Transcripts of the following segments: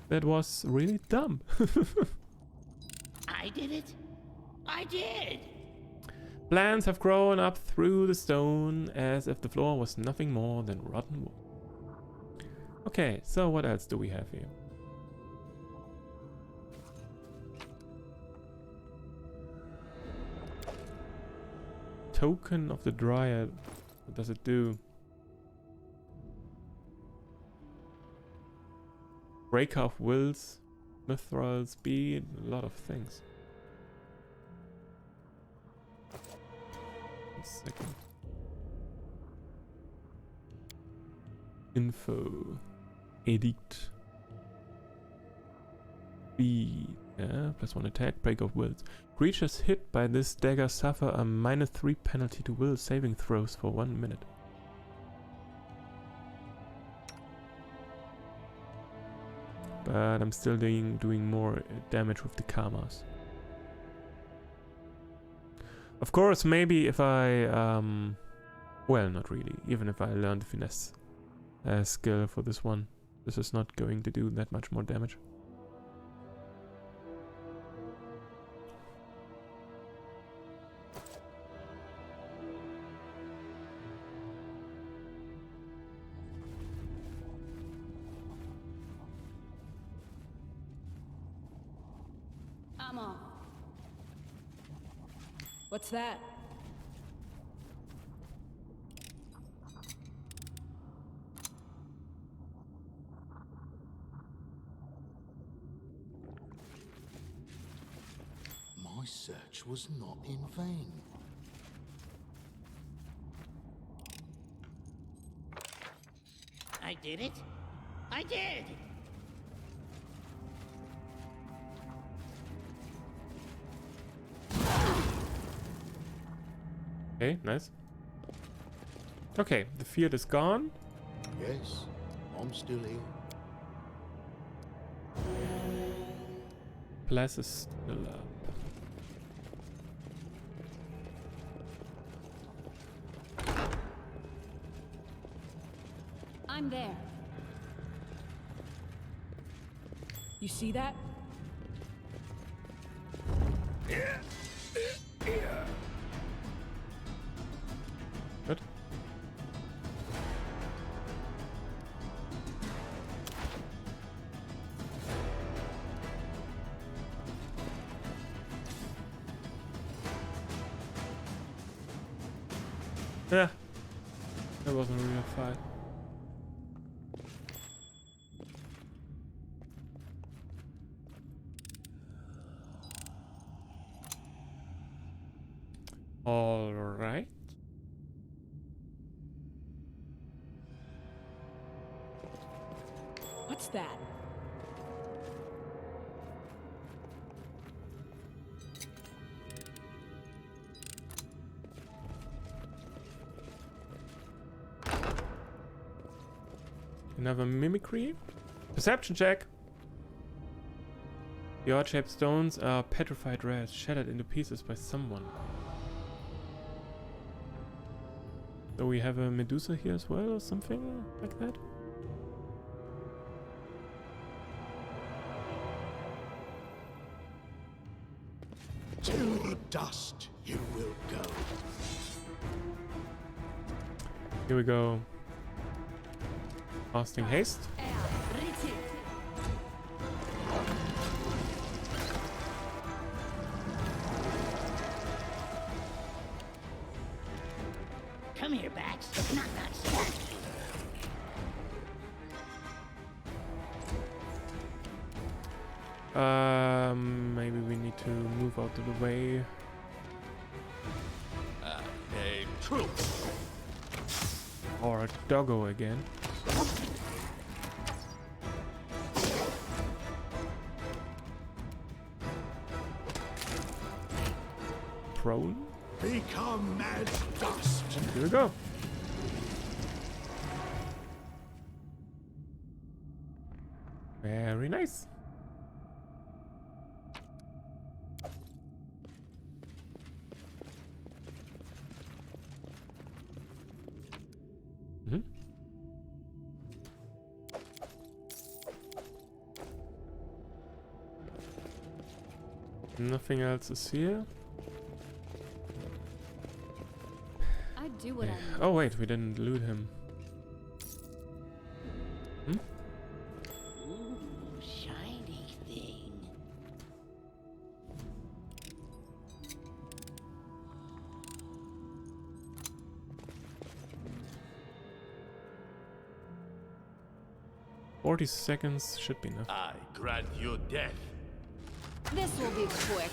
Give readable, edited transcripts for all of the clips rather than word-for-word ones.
That was really dumb. I did it? I did! Plants have grown up through the stone as if the floor was nothing more than rotten wood. Okay, so what else do we have here? Token of the Dryad. What does it do? Breaker of wills, mithril speed, a lot of things. One second. Info. Edict. Speed. Yeah, +1 attack, break of wills. Creatures hit by this dagger suffer a -3 penalty to will saving throws for 1 minute. But I'm still doing more damage with the karmas. Of course, maybe if I well, not really. Even if I learn the finesse skill for this one, this is not going to do that much more damage. What's that? My search was not in vain. I did it? I did! Okay, nice. Okay, the field is gone. Yes, I'm still here. Plus is still up. I'm there. You see that? Good. Yeah, that wasn't really a fight. All right. What's that? Another mimicry. Perception check. The odd-shaped stones are petrified rats, shattered into pieces by someone. So we have a Medusa here as well, or something like that? To the dust you will go. Here we go. Casting haste. Come here, Bax. Not that. Maybe we need to move out of the way. Truth. Or a doggo again. Prone. Become mad dust. Here we go. Very nice. Nothing else is here. I do what I need. Oh wait, we didn't loot him. Hmm? Ooh, shiny thing. "40 seconds should be enough." I grant you death. This will be quick.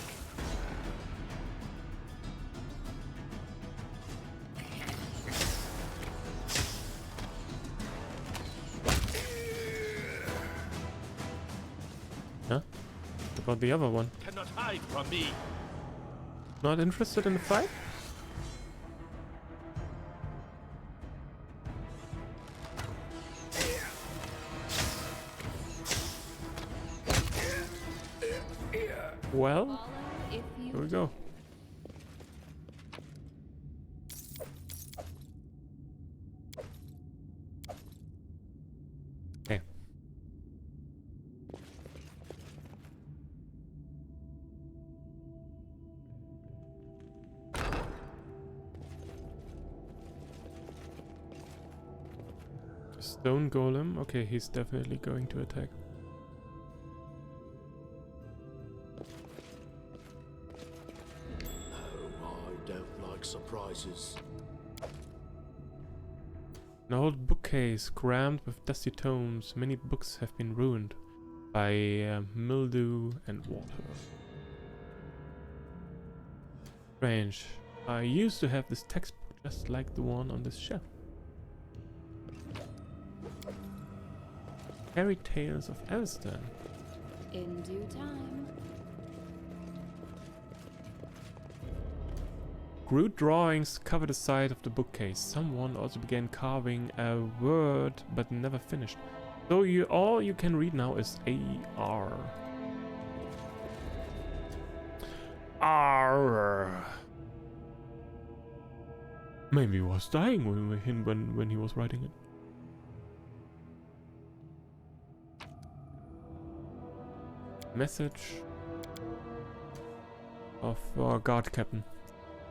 Huh? What about the other one? Cannot hide from me. Not interested in the fight? Well, Follow if you here we go. Okay. Stone Golem. Okay, he's definitely going to attack. Oh, I don't like surprises. An old bookcase crammed with dusty tomes. Many books have been ruined by mildew and water. Strange. I used to have this textbook just like the one on this shelf. Fairy Tales of Elston. in due time. Crude drawings cover the side of the bookcase. Someone also began carving a word but never finished. So all you can read now is AR. R. Maybe he was dying when he was writing it. Message of our guard captain.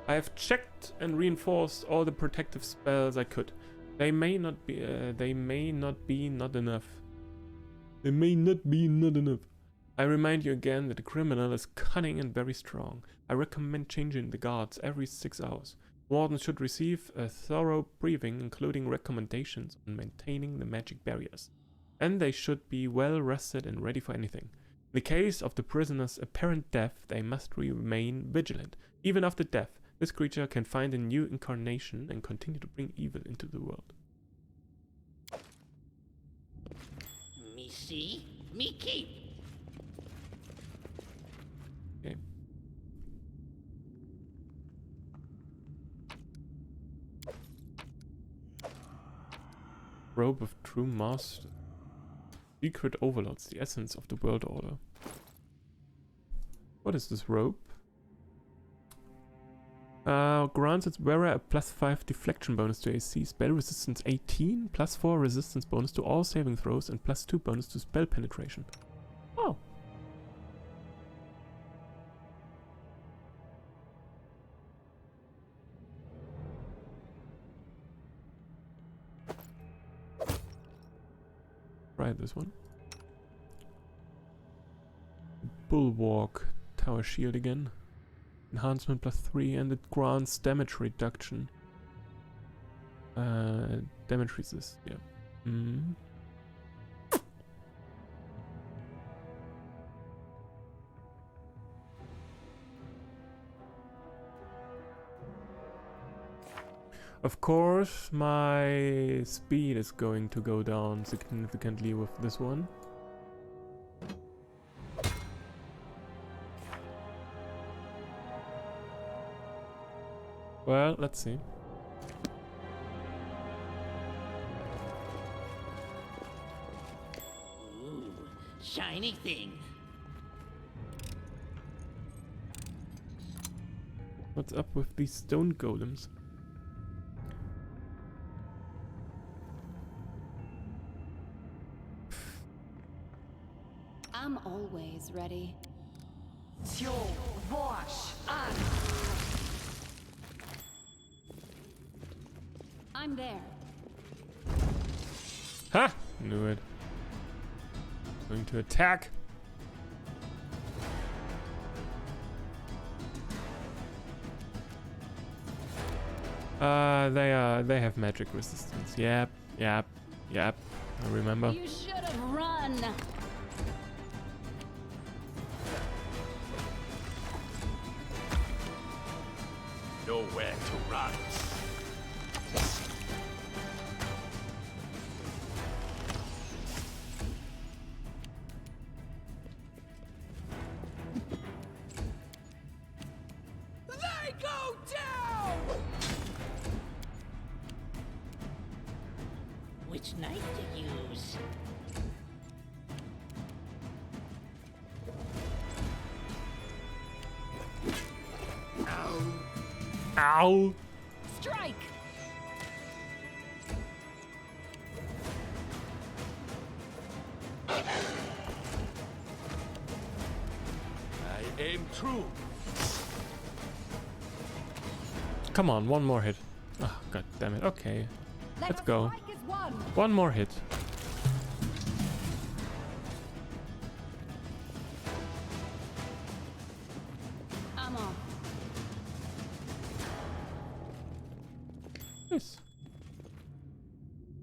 I have checked and reinforced all the protective spells I could. They may not be not enough. They may not be not enough. I remind you again that the criminal is cunning and very strong. I recommend changing the guards every 6 hours. Wardens should receive a thorough briefing, including recommendations on maintaining the magic barriers. And they should be well rested and ready for anything. In the case of the prisoner's apparent death, they must remain vigilant. Even after death, this creature can find a new incarnation and continue to bring evil into the world. Me see, me keep. Okay. Robe of True Master. Secret Overlords, the essence of the world order. What is this robe? Grants its wearer a +5 deflection bonus to AC, spell resistance 18, +4 resistance bonus to all saving throws, and +2 bonus to spell penetration. Oh. Try this one. Bulwark Tower Shield again. Enhancement +3, and it grants damage reduction. Damage resist, yeah. Of course, my speed is going to go down significantly with this one. Well, let's see. Ooh, shiny thing. What's up with these stone golems? I'm always ready. It's yours. Wash on. I'm there. Ha! Knew it. Going to attack. They have magic resistance. Yep. I remember. You should have run. Nowhere to run. They go down! Which knife to use? Ow! Strike. I aim true. Come on, one more hit. Oh, god damn it. Okay. Let's go. Strike is one. One more hit. I'm off. Nice.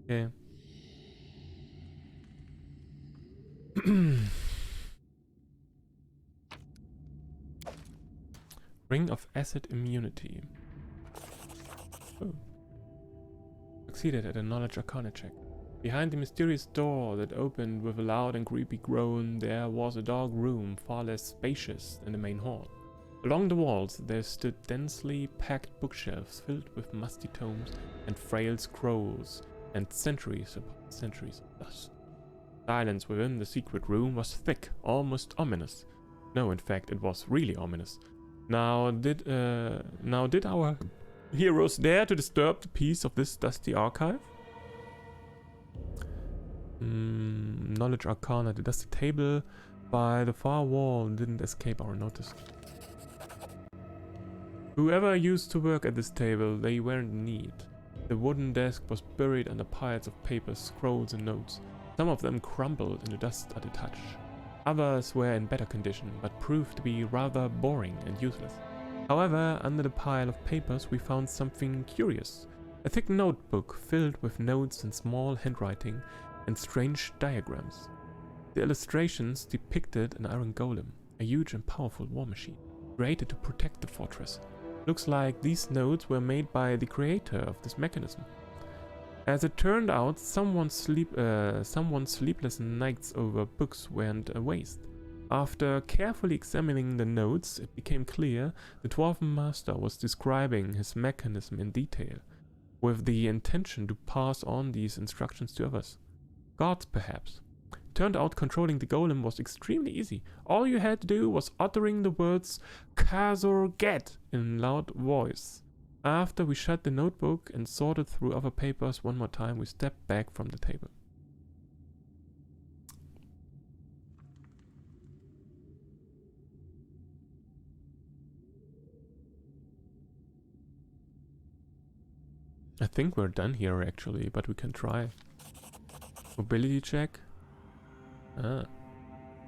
Okay. Ring of Acid Immunity. Oh. Succeeded at a Knowledge Arcana check. Behind the mysterious door that opened with a loud and creepy groan, there was a dark room far less spacious than the main hall. Along the walls there stood densely packed bookshelves filled with musty tomes and frail scrolls and centuries upon centuries of dust. Silence within the secret room was thick, almost ominous. No, in fact, it was really ominous. Now did our heroes dare to disturb the peace of this dusty archive? Knowledge Arcana. The dusty table by the far wall didn't escape our notice. Whoever used to work at this table, they weren't neat. The wooden desk was buried under piles of papers, scrolls and notes. Some of them crumbled in the dust at a touch. Others were in better condition, but proved to be rather boring and useless. However, under the pile of papers we found something curious. A thick notebook filled with notes in small handwriting and strange diagrams. The illustrations depicted an iron golem, a huge and powerful war machine, created to protect the fortress. Looks like these notes were made by the creator of this mechanism. As it turned out, someone's sleepless nights over books went a waste. After carefully examining the notes, it became clear the Dwarven Master was describing his mechanism in detail, with the intention to pass on these instructions to others. Guards, perhaps. Turned out controlling the golem was extremely easy. All you had to do was uttering the words Kazor Get in loud voice. After we shut the notebook and sorted through other papers one more time, we stepped back from the table. I think we're done here actually, but we can try. Mobility check. Ah.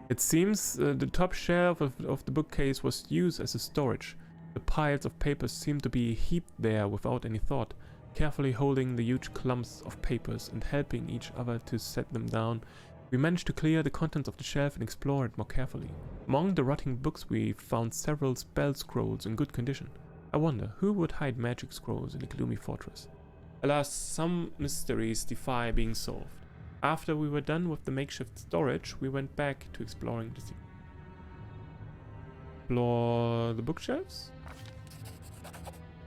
It seems the top shelf of the bookcase was used as a storage. The piles of papers seemed to be heaped there without any thought. Carefully holding the huge clumps of papers and helping each other to set them down, we managed to clear the contents of the shelf and explore it more carefully. Among the rotting books we found several spell scrolls in good condition. I wonder, who would hide magic scrolls in a gloomy fortress? Alas, some mysteries defy being solved. After we were done with the makeshift storage, we went back to exploring the secret. Explore the bookshelves?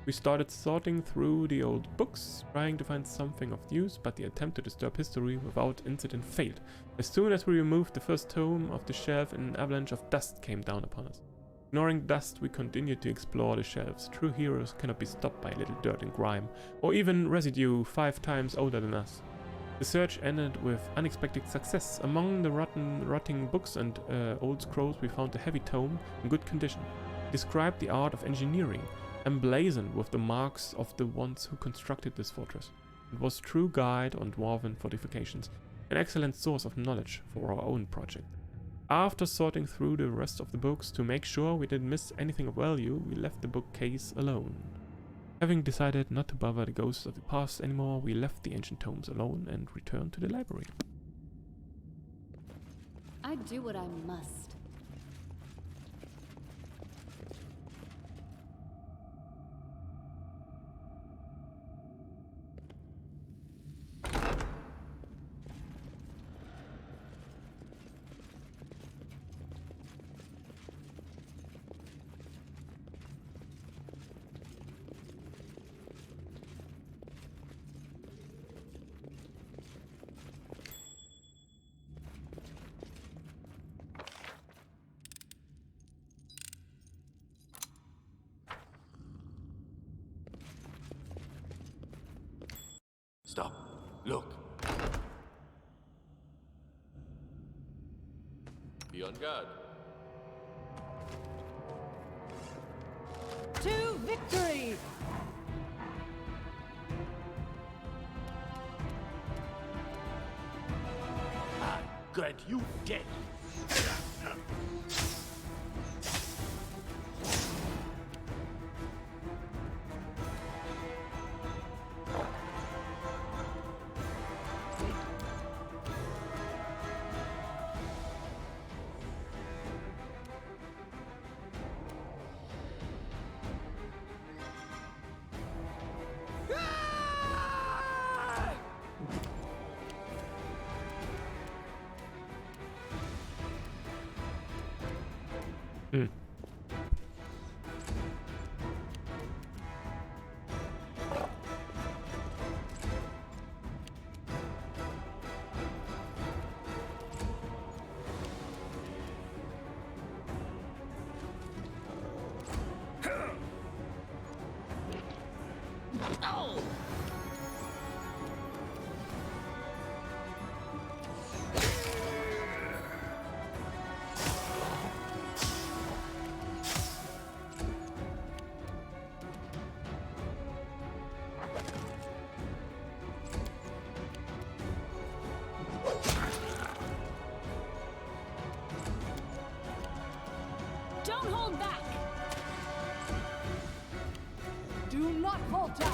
We started sorting through the old books, trying to find something of use, but the attempt to disturb history without incident failed. As soon as we removed the first tome of the shelf, an avalanche of dust came down upon us. Ignoring dust, we continued to explore the shelves. True heroes cannot be stopped by a little dirt and grime, or even residue 5 times older than us. The search ended with unexpected success. Among the rotting books and old scrolls we found a heavy tome in good condition. described the art of engineering, emblazoned with the marks of the ones who constructed this fortress. It was a true guide on dwarven fortifications, an excellent source of knowledge for our own project. After sorting through the rest of the books to make sure we didn't miss anything of value, we left the bookcase alone. Having decided not to bother the ghosts of the past anymore, we left the ancient tomes alone and returned to the library. I do what I must. Stop. Look. Be on guard. To victory! I grant you death. Hmm. Oh! Don't hold back! Do not falter!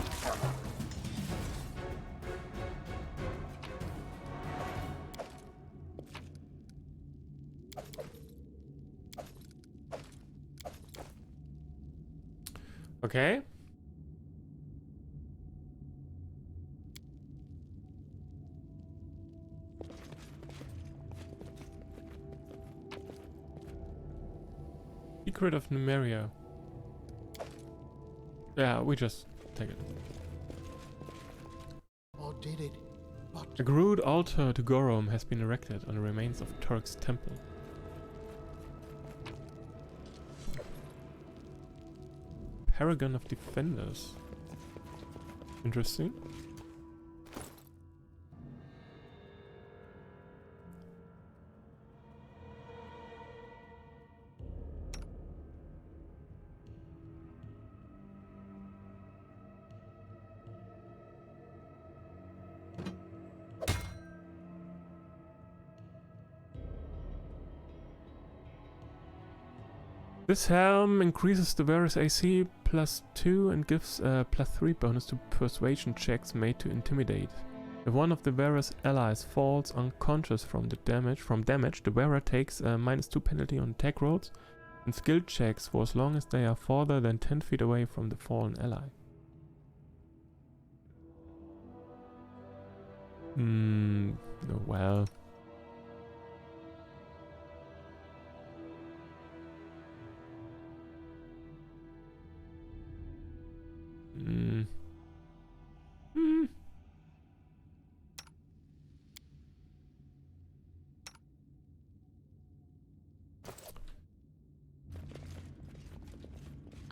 Okay. Secret of Numeria. Yeah, we just take it. Or did it? But A crude altar to Gorom has been erected on the remains of Turk's temple. Paragon of Defenders. Interesting. This helm increases the wearer's AC +2 and gives a +3 bonus to persuasion checks made to intimidate. If one of the wearer's allies falls unconscious from damage, the wearer takes a -2 penalty on attack rolls and skill checks for as long as they are farther than 10 feet away from the fallen ally. Well.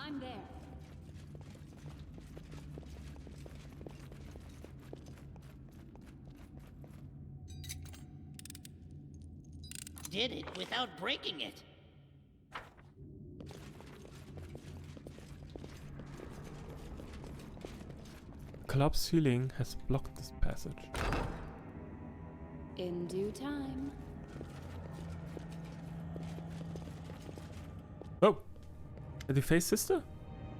I'm there. Did it without breaking it. collapsed ceiling has blocked this passage. In due time. Oh! A defaced sister?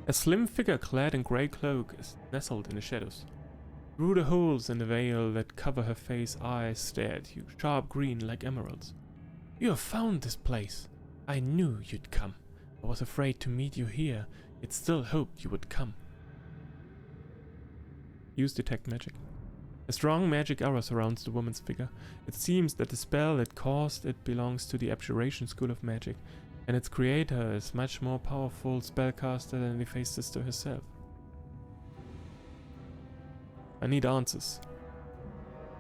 A slim figure clad in grey cloak is nestled in the shadows. Through the holes in the veil that cover her face, eyes stare at you, sharp green like emeralds. You have found this place. I knew you'd come. I was afraid to meet you here, yet still hoped you would come. Use detect magic. A strong magic aura surrounds the woman's figure. It seems that the spell that caused it belongs to the Abjuration School of Magic, and its creator is much more powerful spellcaster than the Defaced Sister herself. I need answers.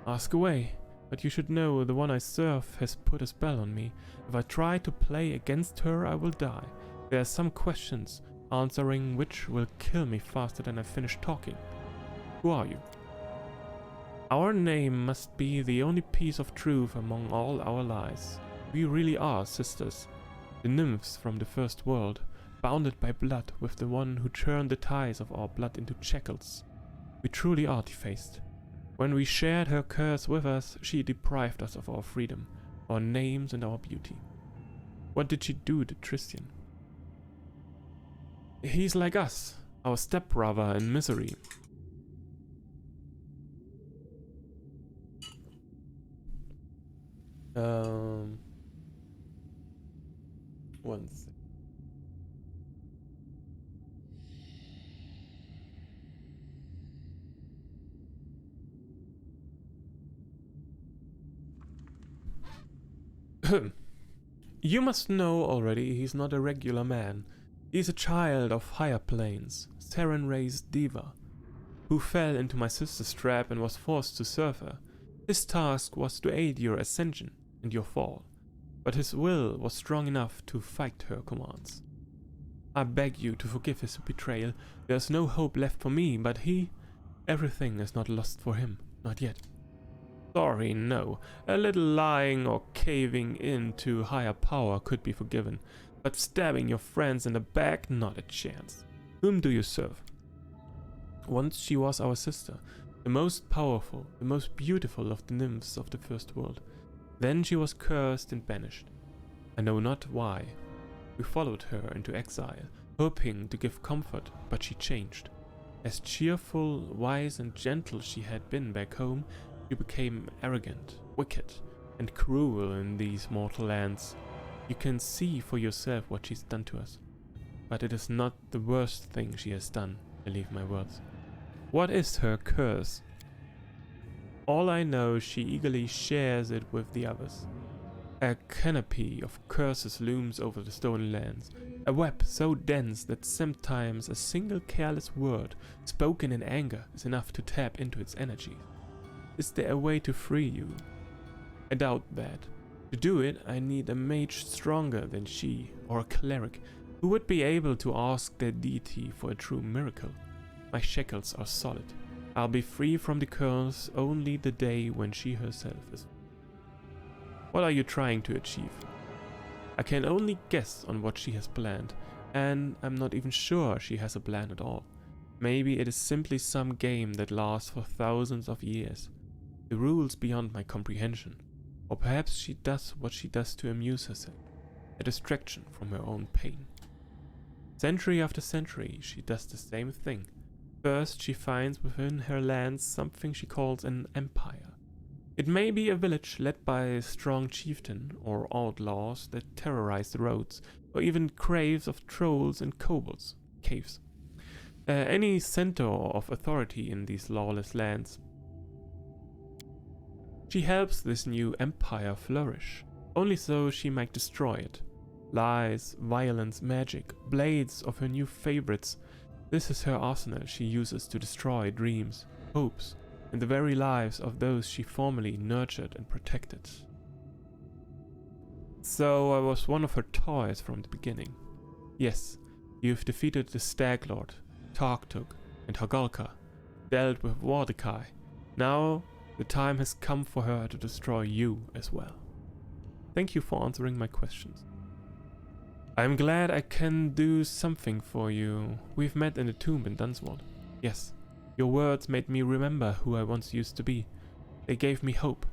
Ask away, but you should know the one I serve has put a spell on me. If I try to play against her, I will die. There are some questions, answering which will kill me faster than I finish talking. Who are you? Our name must be the only piece of truth among all our lies. We really are sisters, the nymphs from the first world, bounded by blood with the one who turned the ties of our blood into shackles. We truly are defaced. When we shared her curse with us, she deprived us of our freedom, our names and our beauty. What did she do to Tristan? He's like us, our stepbrother in misery. One sec. You must know already he's not a regular man. He's a child of higher planes, Seren-raised diva, who fell into my sister's trap and was forced to serve her. His task was to aid your ascension and your fall, but his will was strong enough to fight her commands. I beg you to forgive his betrayal. There's no hope left for me, but everything is not lost for him, not yet. Sorry, no. A little lying or caving in to higher power could be forgiven, but stabbing your friends in the back, not a chance. Whom do you serve? Once she was our sister, the most powerful, the most beautiful of the nymphs of the first world. Then she was cursed and banished. I know not why. We followed her into exile, hoping to give comfort, but she changed. As cheerful, wise and gentle she had been back home, she became arrogant, wicked, and cruel in these mortal lands. You can see for yourself what she's done to us. But it is not the worst thing she has done, believe my words. What is her curse? All I know, she eagerly shares it with the others. A canopy of curses looms over the stolen lands, a web so dense that sometimes a single careless word spoken in anger is enough to tap into its energy. Is there a way to free you? I doubt that. To do it, I need a mage stronger than she, or a cleric, who would be able to ask their deity for a true miracle. My shackles are solid. I'll be free from the curse only the day when she herself is. What are you trying to achieve? I can only guess on what she has planned, and I'm not even sure she has a plan at all. Maybe it is simply some game that lasts for thousands of years. The rules beyond my comprehension. Or perhaps she does what she does to amuse herself, a distraction from her own pain. Century after century, she does the same thing. First, she finds within her lands something she calls an empire. It may be a village led by a strong chieftain, or outlaws that terrorize the roads, or even craves of trolls and kobolds, caves. Any center of authority in these lawless lands. She helps this new empire flourish, only so she might destroy it. Lies, violence, magic, blades of her new favorites. This is her arsenal she uses to destroy dreams, hopes, and the very lives of those she formerly nurtured and protected. So I was one of her toys from the beginning. Yes, you've defeated the Stag Lord, Tarktuk, and Hagalka, dealt with Mordecai. Now the time has come for her to destroy you as well. Thank you for answering my questions. I'm glad I can do something for you. We've met in the tomb in Dunswald. Yes, Your words made me remember who I once used to be. They gave me hope,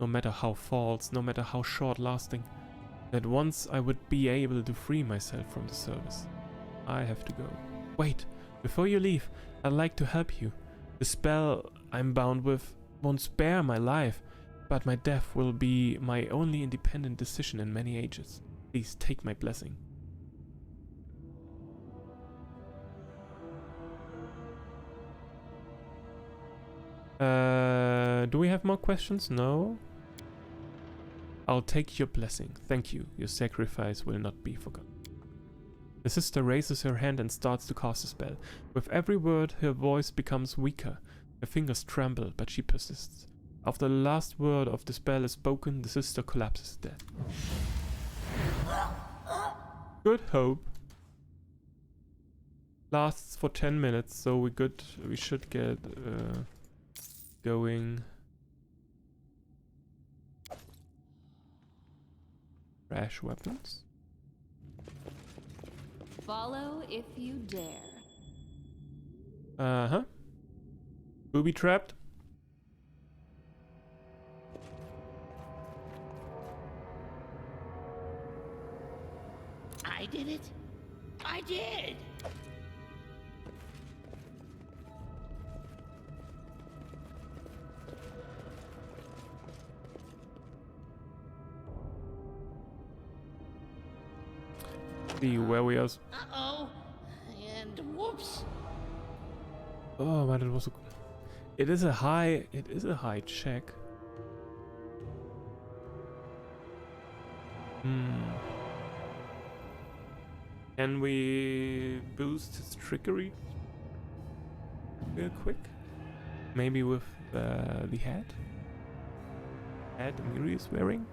no matter how false, no matter how short-lasting, that once I would be able to free myself from the service. I have to go. Wait, before you leave, I'd like to help you. The spell I'm bound with won't spare my life, but my death will be my only independent decision in many ages. Please take my blessing. Do we have more questions? No. I'll take your blessing. Thank you. Your sacrifice will not be forgotten. The sister raises her hand and starts to cast a spell. With every word, her voice becomes weaker. Her fingers tremble, but she persists. After the last word of the spell is spoken, the sister collapses dead. Good hope. Lasts for 10 minutes, so we should get going. Rash weapons. Follow if you dare. Uh-huh. Booby trapped. I did it. I did. See where we are. Uh-oh. And whoops. Oh, but it is a high check. Can we boost his trickery real quick? Maybe with the hat? Hat Amiri is wearing?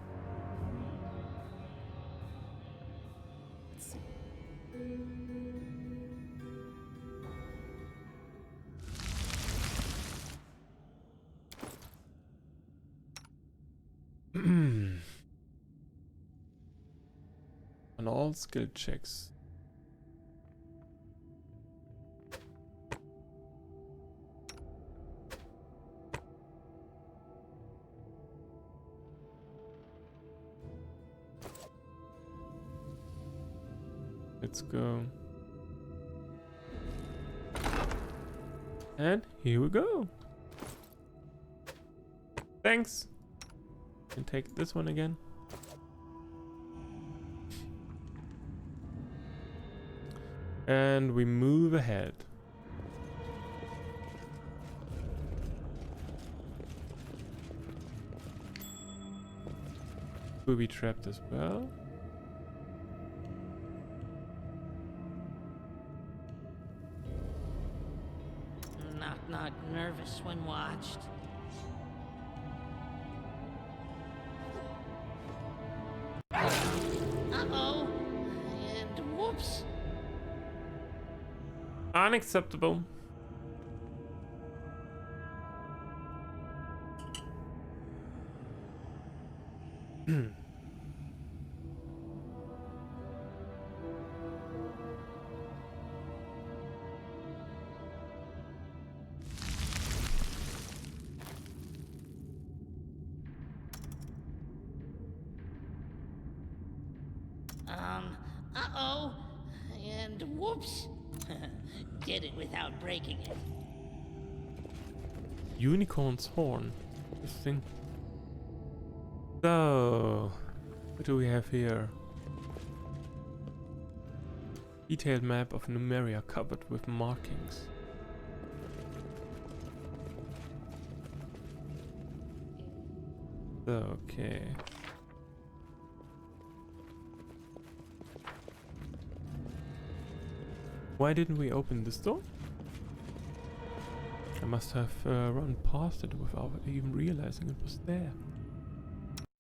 Let's see. On all skill checks. Let's go. And here we go. Thanks. Can take this one again. And we move ahead. Booby trapped as well. Not nervous when watched. Uh-oh. And whoops. Unacceptable. Uh-oh. And whoops. Did it without breaking it. Unicorn's horn. This thing. So, what do we have here? Detailed map of Numeria covered with markings. Okay. Why didn't we open this door? I must have run past it without even realizing it was there.